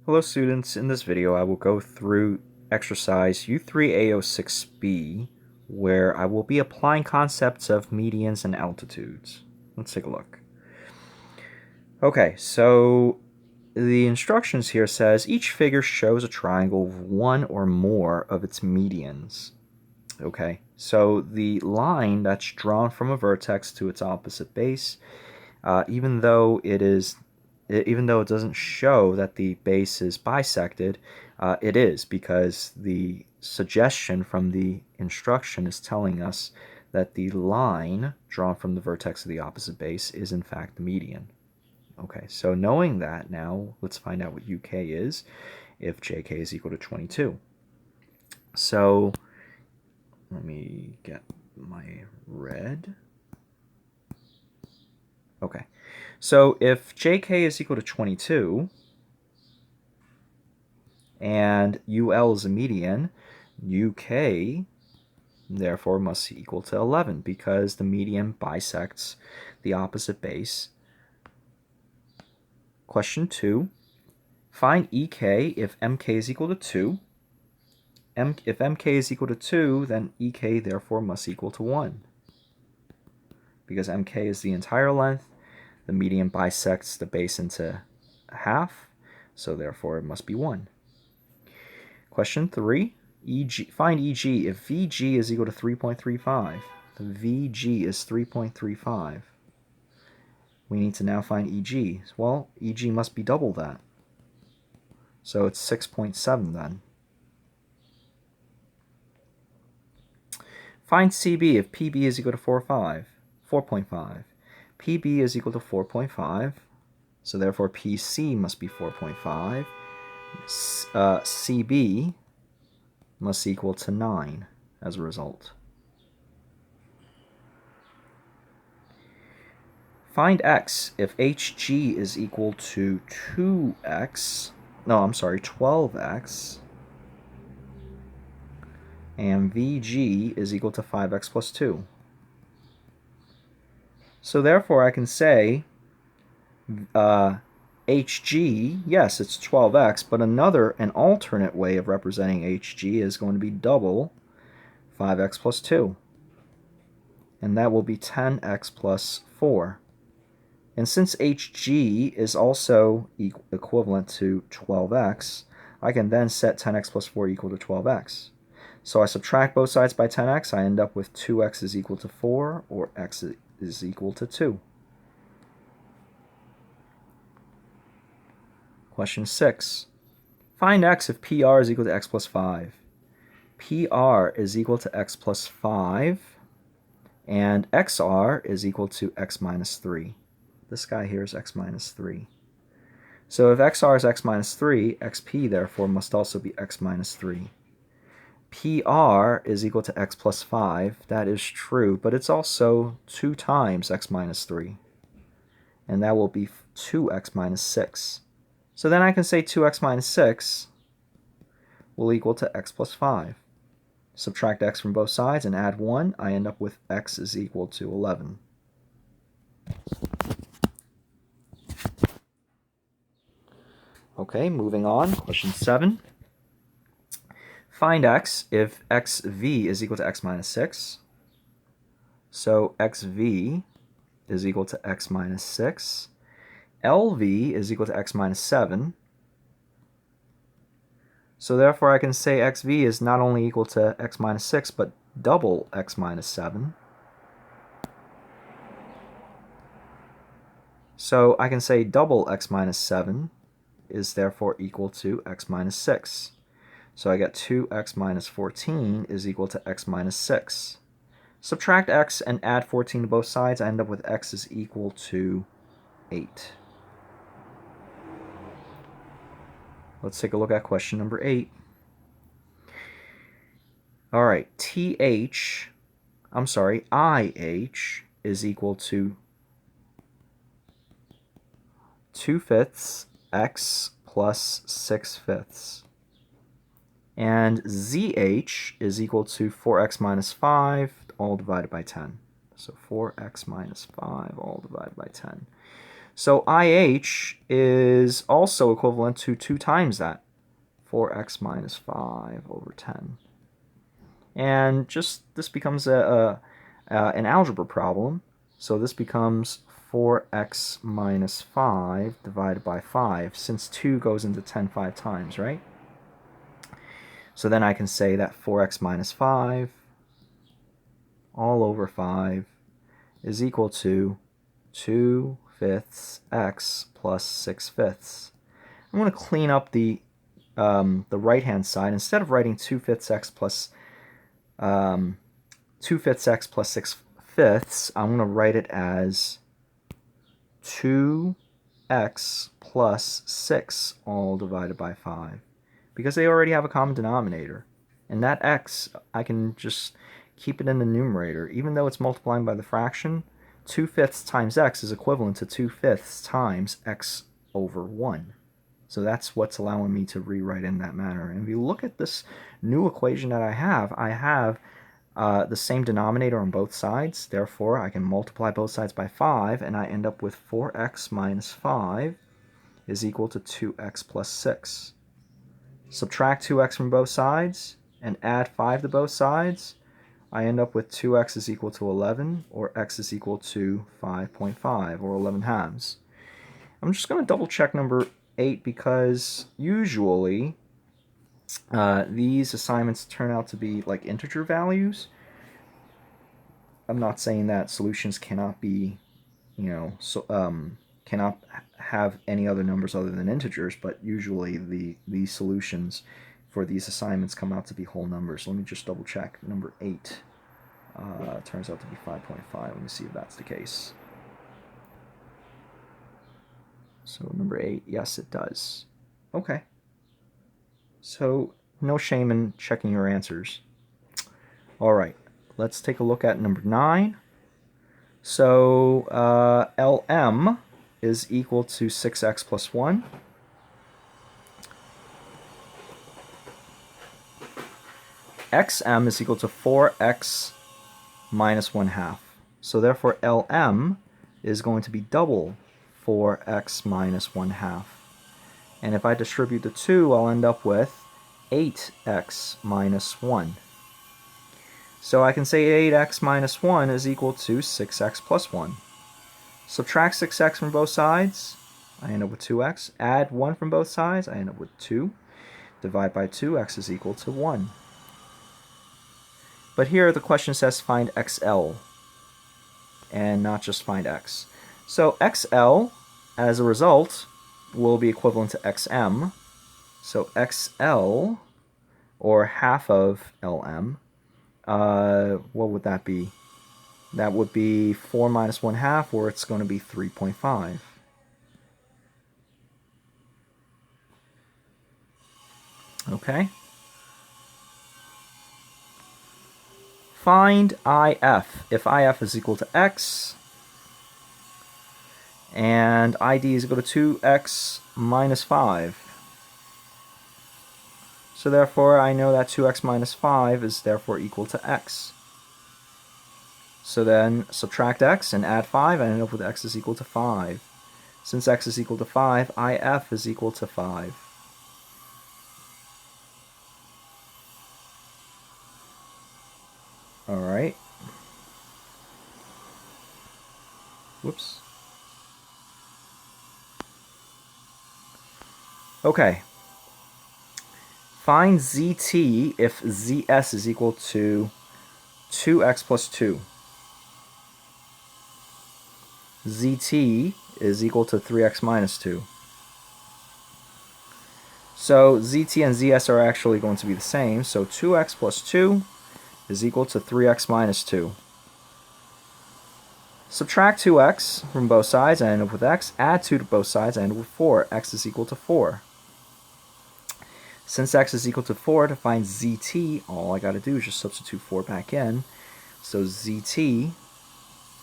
Hello students, in this video I will go through exercise U3A06B where I will be applying concepts of medians and altitudes. Let's take a look. Okay, so the instructions here says each figure shows a triangle with one or more of its medians. Okay, so the line that's drawn from a vertex to its opposite base, even though it doesn't show that the base is bisected, it is, because the suggestion from the instruction is telling us that the line drawn from the vertex of the opposite base is in fact the median. Okay, so knowing that, now let's find out what UK is if JK is equal to 22. So let me get my red. Okay, so if JK is equal to 22 and UL is a median, UK therefore must be equal to 11 because the median bisects the opposite base. Question 2, find EK if MK is equal to 2. If MK is equal to 2, then EK therefore must equal to 1. Because MK is the entire length, the median bisects the base into half, so therefore it must be 1. Question 3, find EG if VG is equal to 3.35. The VG is 3.35. We need to now find EG. Well, EG must be double that. So it's 6.7 then. Find CB if PB is equal to 4.5. PB is equal to 4.5, so therefore PC must be 4.5. CB must equal to 9 as a result. Find X if HG is equal to 12X, and VG is equal to 5X plus 2. So therefore I can say HG, yes, it's 12X, but an alternate way of representing HG is going to be double 5X plus 2. And that will be 10X plus 4. And since HG is also equivalent to 12X, I can then set 10X plus 4 equal to 12X. So I subtract both sides by 10X, I end up with 2X is equal to 4, or X is equal to 2. Question 6. Find X if PR is equal to X plus 5. PR is equal to X plus 5, and XR is equal to X minus 3. This guy here is X minus 3. So if XR is X minus 3, XP therefore must also be X minus 3. PR is equal to X plus 5. That is true, but it's also 2 times X minus 3. And that will be 2X minus 6. So then I can say 2X minus 6 will equal to X plus 5. Subtract X from both sides and add 1. I end up with X is equal to 11. Okay, moving on. Question 7. Find X if XV is equal to X minus 6. So XV is equal to X minus 6. LV is equal to X minus 7. So therefore I can say XV is not only equal to X minus 6, but double X minus 7. So I can say double X minus 7 is therefore equal to X minus 6. So I get 2X minus 14 is equal to X minus 6. Subtract X and add 14 to both sides, I end up with X is equal to 8. Let's take a look at question number 8. All right, IH is equal to 2/5 X plus 6/5. And ZH is equal to 4X minus 5 all divided by 10. So 4X minus 5 all divided by 10. So IH is also equivalent to 2 times that, 4x minus 5 over 10. And just this becomes an algebra problem. So this becomes 4x minus 5 divided by 5, since 2 goes into 10 5 times, right? So then I can say that 4x minus 5 all over 5 is equal to 2/5 x plus 6/5. I'm going to clean up the right-hand side. Instead of writing 2/5 x plus 2/5 x plus 6/5, I'm going to write it as 2x plus 6 all divided by 5, because they already have a common denominator. And that x, I can just keep it in the numerator. Even though it's multiplying by the fraction, 2/5 times x is equivalent to 2/5 times x over 1. So that's what's allowing me to rewrite in that manner. And if you look at this new equation that I have the same denominator on both sides. Therefore, I can multiply both sides by 5, and I end up with 4x minus 5 is equal to 2x plus 6. Subtract 2x from both sides and add 5 to both sides. I end up with 2x is equal to 11, or x is equal to 5.5, or 11 halves. I'm just going to double check number 8, because usually these assignments turn out to be like integer values. I'm not saying that solutions cannot be, cannot have any other numbers other than integers, but usually the solutions for these assignments come out to be whole numbers. Let me just double check. Number 8 turns out to be 5.5. Let me see if that's the case. So number 8, yes, it does. Okay. So no shame in checking your answers. All right, let's take a look at number 9. So LM is equal to 6x plus 1. XM is equal to 4x minus 1 half. So therefore LM is going to be double 4x minus 1 half. And if I distribute the 2, I'll end up with 8x minus 1. So I can say 8x minus 1 is equal to 6x plus 1. Subtract 6x from both sides, I end up with 2x. Add 1 from both sides, I end up with 2. Divide by 2, x is equal to 1. But here the question says find XL, and not just find x. So XL, as a result, will be equivalent to XM. So XL, or half of LM, what would that be? That would be 4 minus 1 half, or it's going to be 3.5. Okay. Find IF. If IF is equal to x, and ID is equal to 2x minus 5. So therefore, I know that 2x minus 5 is therefore equal to x. So then subtract x and add 5, and I end up with x is equal to 5. Since x is equal to 5, IF is equal to 5. All right. Whoops. Okay. Find ZT if ZS is equal to 2x plus 2. ZT is equal to 3x minus 2. So ZT and ZS are actually going to be the same. So 2x plus 2 is equal to 3x minus 2. Subtract 2x from both sides, I end up with x. Add 2 to both sides, I end up with 4. X is equal to 4. Since x is equal to 4, to find ZT, all I got to do is just substitute 4 back in. So ZT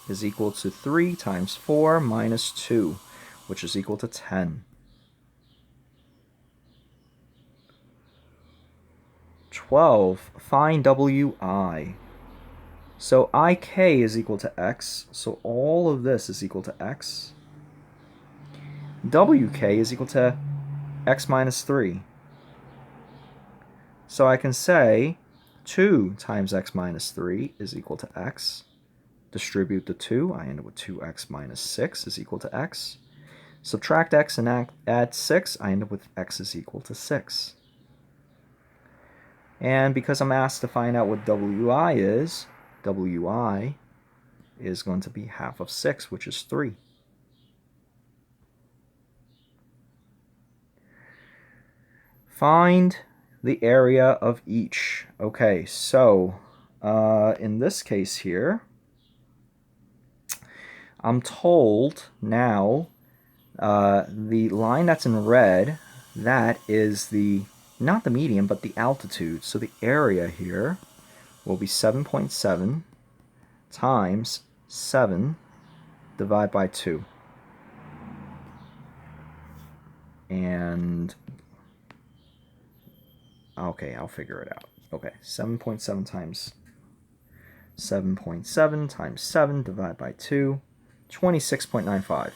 is equal to 3 times 4 minus 2, which is equal to 10. 12. Find WI. So IK is equal to x, so all of this is equal to x. WK is equal to x minus 3. So I can say 2 times x minus 3 is equal to x. Distribute the 2, I end up with 2x minus 6 is equal to x. Subtract x and add 6, I end up with x is equal to 6. And because I'm asked to find out what WI is going to be half of 6, which is 3. Find the area of each. Okay, so in this case here, I'm told now the line that's in red, that is not the median, but the altitude. So the area here will be 7.7 times 7 divided by 2. And okay, I'll figure it out. Okay, 7.7 times 7.7 times 7 divided by 2, 26.95.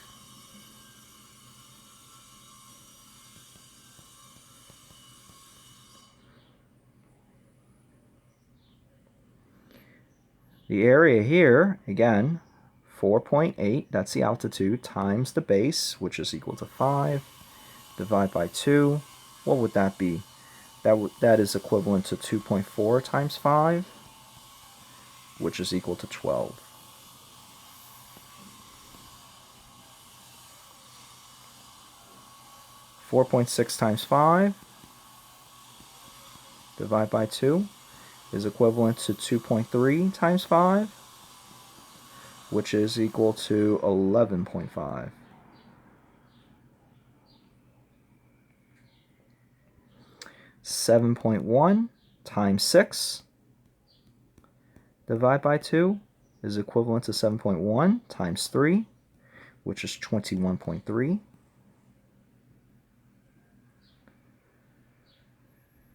The area here, again, 4.8, that's the altitude, times the base, which is equal to 5, divided by 2. What would that be? That is equivalent to 2.4 times 5, which is equal to 12. .6 times 5 divided by 2 is equivalent to 2.3 times 5, which is equal to 11.5. .1 times 6 divided by 2 is equivalent to 7.1 times 3, which is 21.3.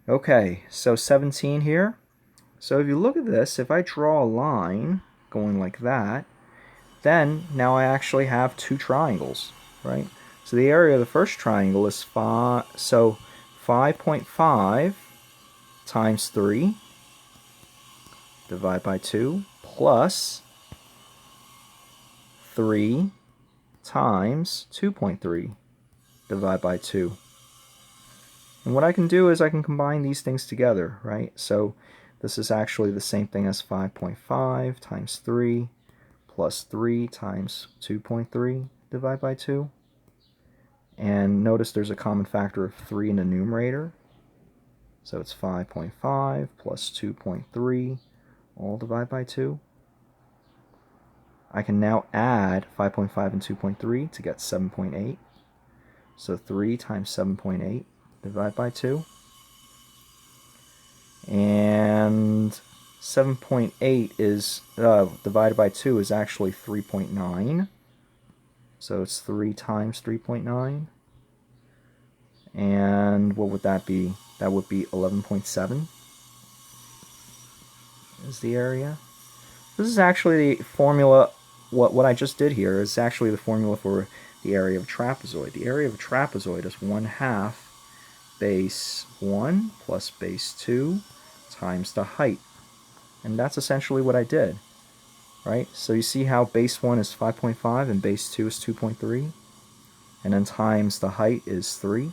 Okay, so 17 here. So if you look at this, if I draw a line going like that, then now I actually have two triangles, right? So the area of the first triangle is 5, so 5.5 times 3 divided by 2 plus 3 times 2.3 divided by 2. And what I can do is I can combine these things together, right? So this is actually the same thing as 5.5 times 3 plus 3 times 2.3 divided by 2. And notice there's a common factor of 3 in the numerator. So it's 5.5 plus 2.3 all divided by 2. I can now add 5.5 and 2.3 to get 7.8. So 3 times 7.8 divided by 2. And 7.8 is divided by 2 is actually 3.9. So it's 3 times 3.9. And what would that be? That would be 11.7 is the area. This is actually the formula. What I just did here is actually the formula for the area of a trapezoid. The area of a trapezoid is 1/2 base 1 plus base 2 times the height. And that's essentially what I did, right? So you see how base 1 is 5.5 and base 2 is 2.3, and then times the height is 3,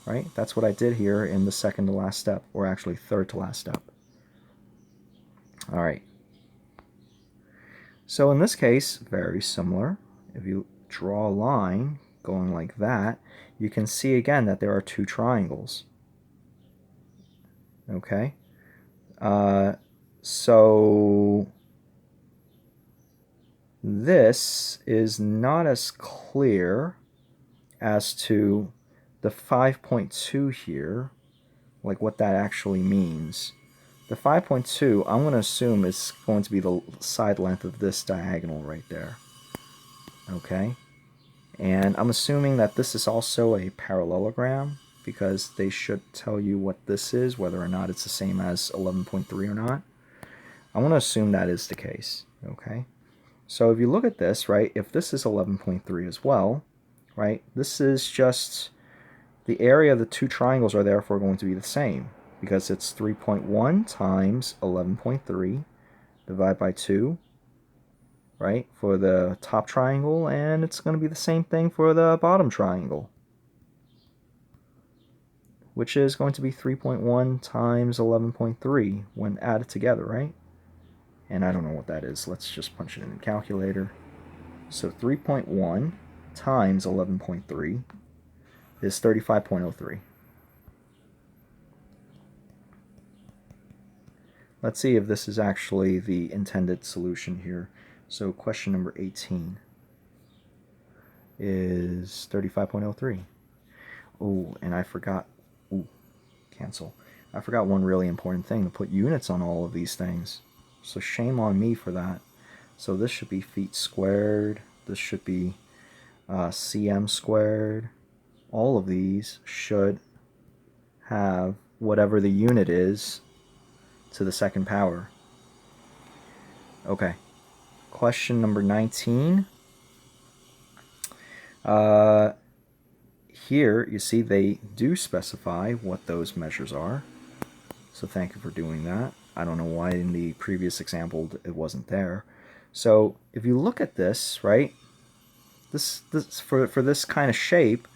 right? That's what I did here in the second to last step, or actually third to last step. All right. So in this case, very similar. If you draw a line going like that, you can see again that there are two triangles. Okay? So this is not as clear as to the 5.2 here, like what that actually means. The 5.2, I'm going to assume is going to be the side length of this diagonal right there. Okay? And I'm assuming that this is also a parallelogram, because they should tell you what this is, whether or not it's the same as 11.3 or not. I want to assume that is the case. Okay? So if you look at this, right, if this is 11.3 as well, right? This is just the area of the two triangles are therefore going to be the same because it's 3.1 times 11.3 divided by 2, right, for the top triangle, and it's going to be the same thing for the bottom triangle, which is going to be 3.1 times 11.3 when added together, right? And I don't know what that is. Let's just punch it in the calculator. So 3.1 times 11.3 is 35.03. Let's see if this is actually the intended solution here. So question number 18 is 35.03. Oh, and I forgot, cancel. I forgot one really important thing, to put units on all of these things. So shame on me for that. So this should be feet squared. This should be cm squared. All of these should have whatever the unit is to the second power. Okay. Question number 19. Here, you see they do specify what those measures are. So thank you for doing that. I don't know why in the previous example it wasn't there. So if you look at this, right, this for this kind of shape,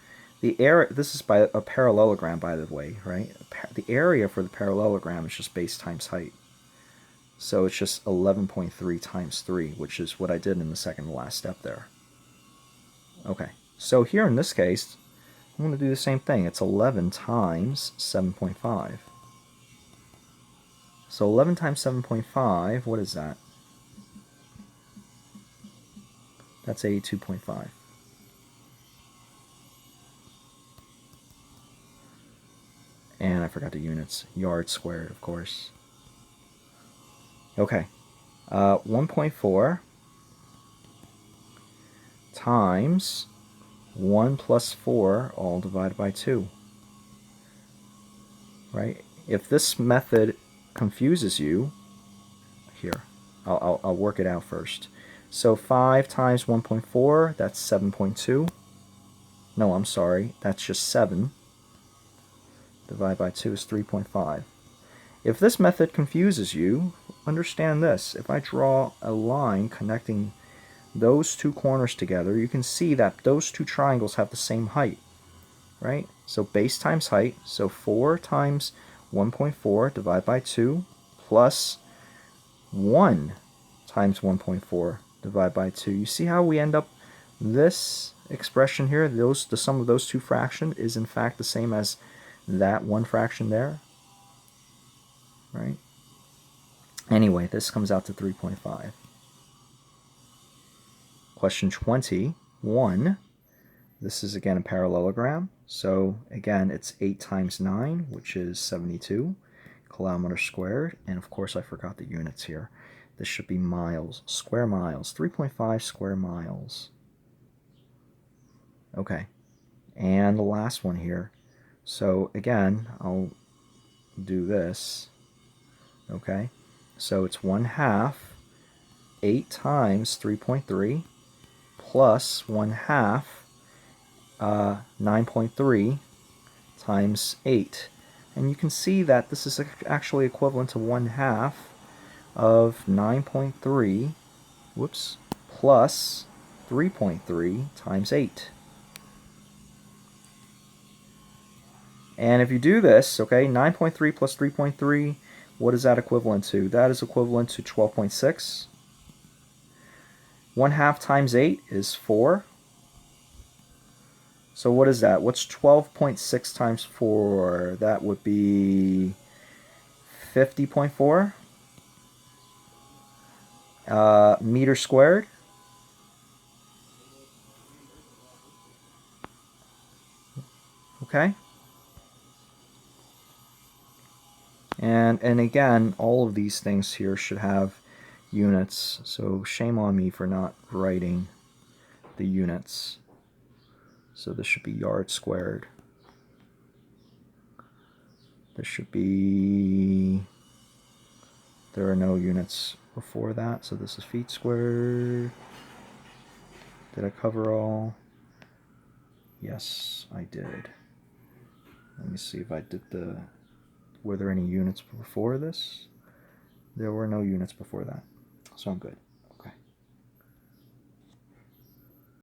the area, this is by a parallelogram, by the way, right? The area for the parallelogram is just base times height. So it's just 11.3 times 3, which is what I did in the second to last step there. Okay, so here in this case, I'm going to do the same thing. It's 11 times 7.5. So 11 times 7.5, what is that? That's 82.5. And I forgot the units. Yards squared, of course. Okay. 1.4 times 1 plus 4, all divided by 2. Right? If this method confuses you, here, I'll work it out first. So 5 times 1.4, that's 7.2. No, I'm sorry, that's just 7. Divided by 2 is 3.5. If this method confuses you, understand this. If I draw a line connecting those two corners together, you can see that those two triangles have the same height, right? So base times height, so 4 times 1.4 divided by 2 plus 1 times 1.4 divided by 2. You see how we end up this expression here? The sum of those two fractions is in fact the same as that one fraction there, right? Anyway, this comes out to 3.5. Question 21. This is again a parallelogram. So again, it's 8 times 9, which is 72 kilometers squared. And of course, I forgot the units here. This should be miles, square miles, 3.5 square miles. Okay, and the last one here. So again, I'll do this. Okay, so it's 1/2 8 times 3.3 plus 1/2 9.3 times 8. And you can see that this is actually equivalent to 1/2 of 9.3, whoops, plus 3.3 times 8. And if you do this, okay, 9.3 plus 3.3, what is that equivalent to? That is equivalent to 12.6. 1/2 times 8 is 4. So what is that? What's 12.6 times 4? That would be 50.4 meters squared. Okay. And again, all of these things here should have units. So shame on me for not writing the units. So this should be yards squared. This should be, there are no units before that, so this is feet squared. Did I cover all? Yes, I did. Let me see if I did the... Were there any units before this? There were no units before that, so I'm good.